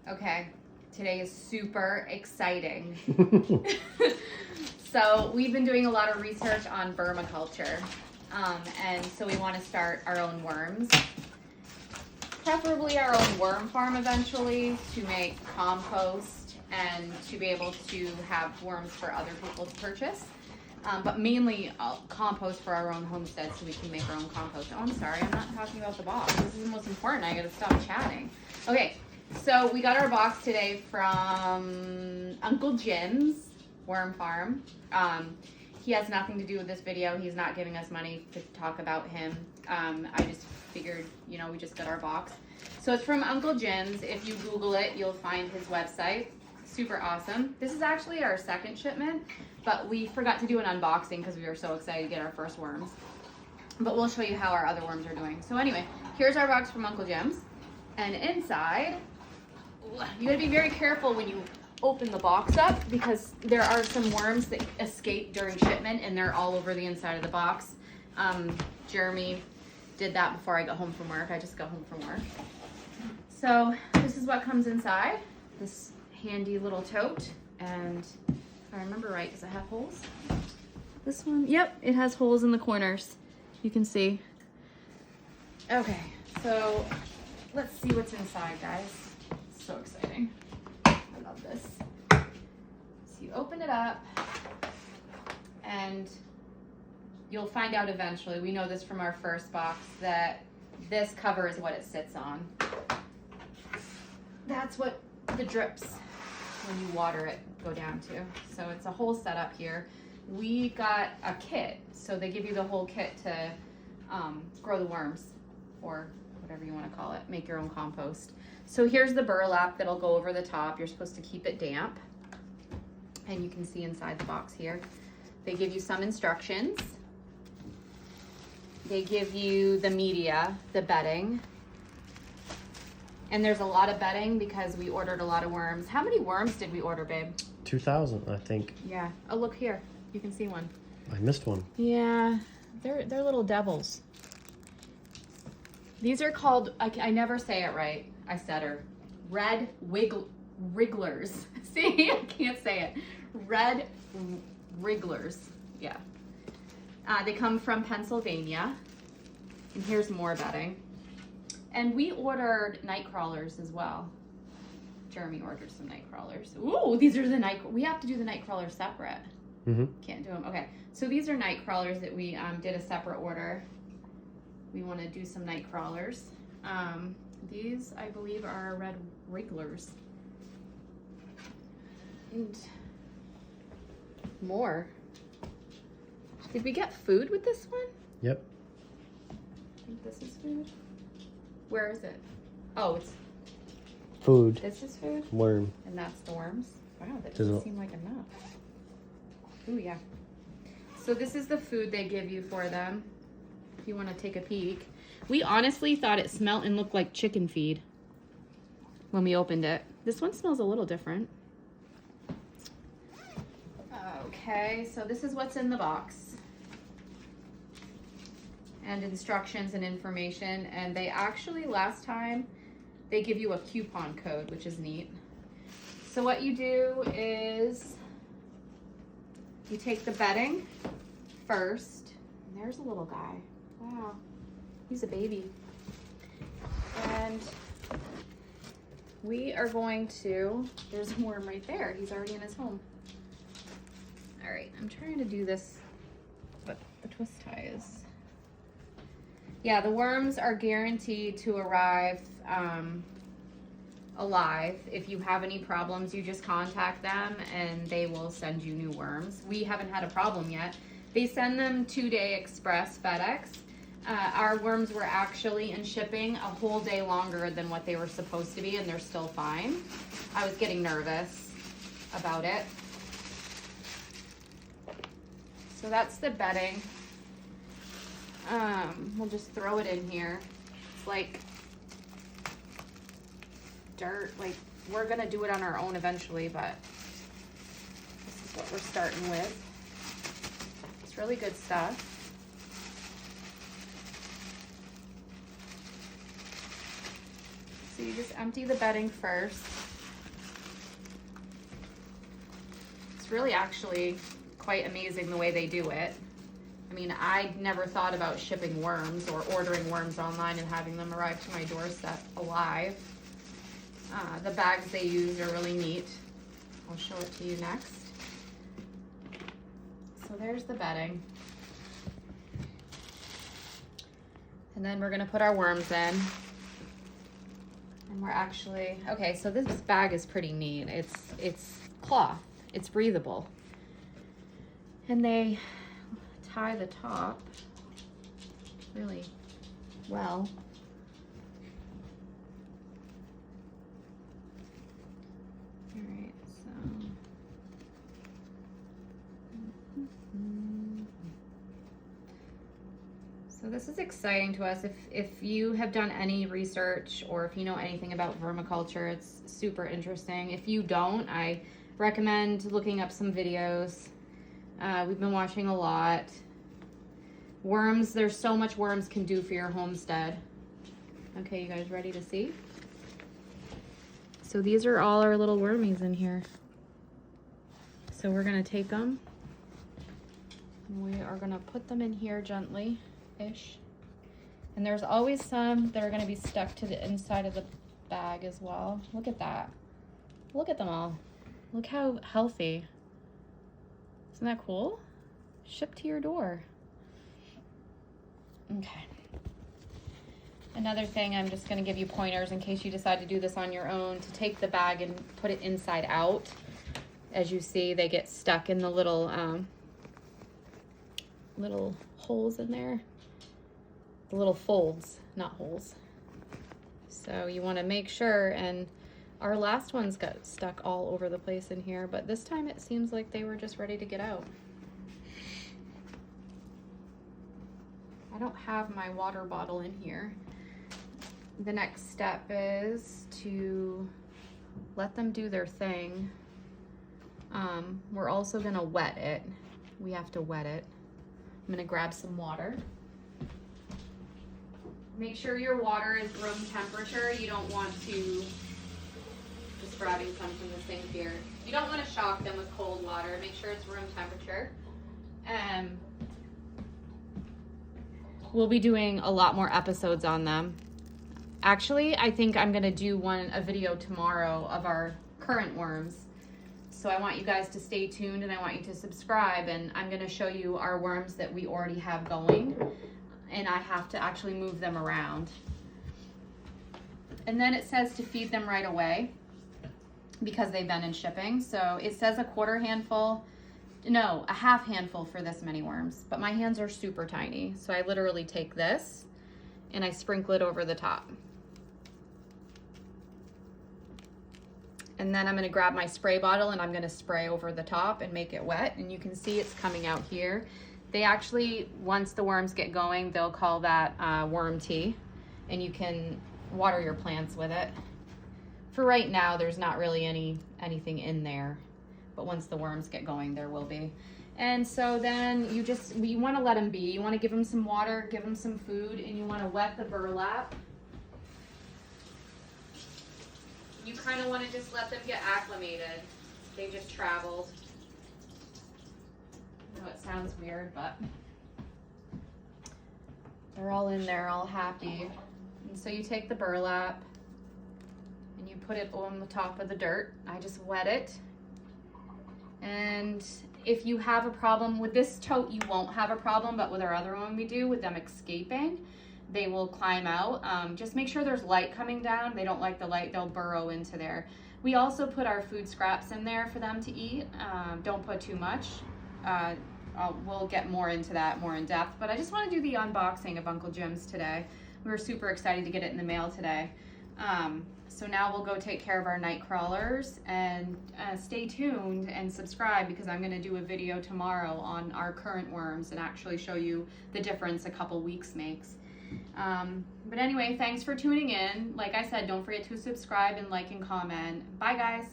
Okay, today is super exciting. So we've been doing a lot of research on vermiculture, and so we want to start our own worms, preferably our own worm farm eventually, to make compost and to be able to have worms for other people to purchase, but mainly compost for our own homestead so we can make our own compost. Oh, I'm sorry, I'm not talking about the box. This is the most important. I gotta stop chatting. Okay, so we got our box today from Uncle Jim's Worm Farm. He has nothing to do with this video. He's not giving us money to talk about him. I just figured, you know, we just got our box. So it's from Uncle Jim's. If you Google it, you'll find his website. Super awesome. This is actually our second shipment, but we forgot to do an unboxing because we were so excited to get our first worms. But we'll show you how our other worms are doing. So anyway, here's our box from Uncle Jim's. And inside, you gotta be very careful when you open the box up because there are some worms that escape during shipment and they're all over the inside of the box. Jeremy did that before I got home from work. I just got home from work. So this is what comes inside, this handy little tote. And if I remember right, does it have holes? This one, yep, it has holes in the corners. You can see. Okay, so let's see what's inside, guys. It's so exciting. I love this. So you open it up and you'll find out eventually, we know this from our first box, that this cover is what it sits on. That's what the drips, when you water it, go down to. So it's a whole setup here. We got a kit, so they give you the whole kit to grow the worms, or whatever you want to call it, make your own compost. So here's the burlap that'll go over the top. You're supposed to keep it damp. And you can see inside the box here. They give you some instructions. They give you the media, the bedding. And there's a lot of bedding because we ordered a lot of worms. How many worms did we order, babe? 2,000, I think. Yeah. Oh, look here. You can see one. I missed one. Yeah. They're little devils. These are called, I never say it right. I said her. Red wrigglers. See, I can't say it. Red wrigglers. Yeah. They come from Pennsylvania. And here's more bedding. And we ordered night crawlers as well. Jeremy ordered some night crawlers. Ooh, these are the we have to do the night crawlers separate. Mm-hmm. Can't do them. Okay, so these are night crawlers that we did a separate order. We want to do some night crawlers. These, I believe, are red wrigglers. And more. Did we get food with this one? Yep. I think this is food. Where is it? Oh, it's food. This is food? Worm. And that's the worms? Wow, that doesn't seem like enough. Ooh, yeah. So this is the food they give you for them. If you want to take a peek. We honestly thought it smelled and looked like chicken feed when we opened it. This one smells a little different. Okay, so this is what's in the box. And instructions and information. And they actually, last time, they give you a coupon code, which is neat. So what you do is you take the bedding first. And there's a little guy. Wow. He's a baby. And we are going to, there's a worm right there. He's already in his home. All right, I'm trying to do this, but the twist tie is. Yeah, the worms are guaranteed to arrive alive. If you have any problems, you just contact them and they will send you new worms. We haven't had a problem yet. They send them 2-day express FedEx. Our worms were actually in shipping a whole day longer than what they were supposed to be, and they're still fine. I was getting nervous about it. So that's the bedding. We'll just throw it in here. It's like dirt. Like, we're gonna do it on our own eventually, but this is what we're starting with. It's really good stuff. So you just empty the bedding first. It's really actually quite amazing the way they do it. I mean, I never thought about shipping worms or ordering worms online and having them arrive to my doorstep alive. The bags they use are really neat. I'll show it to you next. So there's the bedding. And then we're gonna put our worms in. And we're actually, okay, so this bag is pretty neat. It's cloth, it's breathable. And they tie the top really well. All right, so this is exciting to us. If you have done any research or if you know anything about vermiculture, it's super interesting. If you don't, I recommend looking up some videos. We've been watching a lot. Worms, there's so much worms can do for your homestead. Okay, you guys ready to see? So these are all our little wormies in here. So we're gonna take them. We are gonna put them in here gently-ish. And there's always some that are gonna be stuck to the inside of the bag as well. Look at that. Look at them all. Look how healthy. Isn't that cool? Shipped to your door. Okay. Another thing, I'm just going to give you pointers in case you decide to do this on your own, to take the bag and put it inside out. As you see, they get stuck in the little holes in there. The little folds, not holes. So you want to make sure, and our last ones got stuck all over the place in here, but this time it seems like they were just ready to get out. I don't have my water bottle in here. The next step is to let them do their thing. We're also gonna wet it. We have to wet it. I'm gonna grab some water. Make sure your water is room temperature. You don't want to, just grabbing some from the sink here. You don't want to shock them with cold water. Make sure it's room temperature. We'll be doing a lot more episodes on them. Actually, I think I'm gonna do a video tomorrow of our current worms. So I want you guys to stay tuned and I want you to subscribe, and I'm gonna show you our worms that we already have going, and I have to actually move them around. And then it says to feed them right away because they've been in shipping. So it says a half handful for this many worms, but my hands are super tiny. So I literally take this and I sprinkle it over the top. And then I'm gonna grab my spray bottle and I'm gonna spray over the top and make it wet. And you can see it's coming out here. They actually, once the worms get going, they'll call that worm tea, and you can water your plants with it. For right now, there's not really anything in there, but once the worms get going, there will be. And so then you want to let them be. You want to give them some water, give them some food, and you want to wet the burlap. You kind of want to just let them get acclimated. They just traveled. I know it sounds weird, but they're all in there, all happy. And so you take the burlap and you put it on the top of the dirt. I just wet it. And if you have a problem with this tote, you won't have a problem, but with our other one we do, with them escaping, they will climb out. Just make sure there's light coming down. They don't like the light, they'll burrow into there. We also put our food scraps in there for them to eat. Don't put too much. We'll get more into that more in depth, but I just want to do the unboxing of Uncle Jim's today. We were super excited to get it in the mail today. So now we'll go take care of our night crawlers, and stay tuned and subscribe because I'm going to do a video tomorrow on our current worms and actually show you the difference a couple weeks makes. But anyway, thanks for tuning in. Like I said, don't forget to subscribe and like and comment. Bye guys.